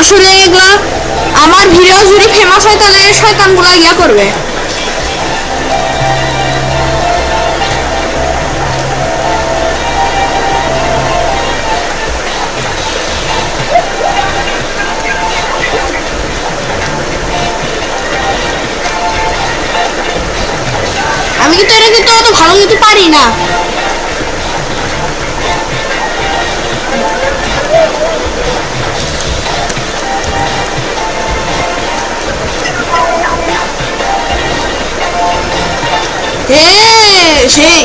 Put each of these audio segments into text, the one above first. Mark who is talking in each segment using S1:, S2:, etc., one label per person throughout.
S1: আসলে এগুলা আমার ভিডিও যদি ফেমাস হয় তাহলে শয়তানগুলো ইয়া করবে। আমি কিন্তু এটা কিন্তু অত ভালো কিন্তু পারি না। সেই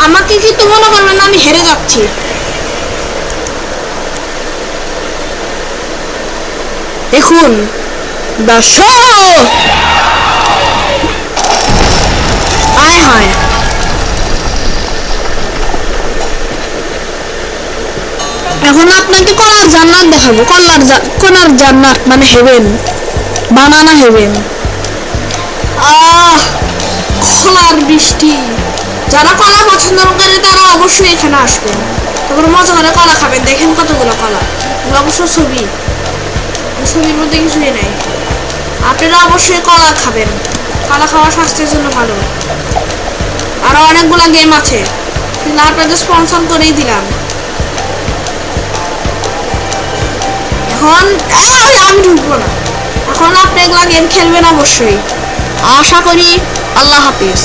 S1: আমাকে কিন্তু মনে করবেন না আমি হেরে যাচ্ছি। দেখুন দর্শক, আয় হায় এখন আপনাকে কলার জান্নাত দেখাবো। কলার জান্নাত মানে হেভেন, বানানা হেভেন। কলার বৃষ্টি। যারা কলা পছন্দ করে তারা অবশ্যই এখানে আসবেন, তারপরে মজা করে কলা খাবেন। দেখেন কতগুলো কলা, অবশ্য ছবির মধ্যে কিছুই নেই। আপনারা অবশ্যই কলা খাবেন, কলা খাওয়া স্বাস্থ্যের জন্য ভালো। আরো অনেকগুলো গেম আছে, কিন্তু আপনাদের স্পন্সর করেই দিলাম। এখন আমি ঢুকবো না। এখন আপনি এগুলা গেম খেলবেন অবশ্যই, আশা করি। আল্লাহ হাফিজ।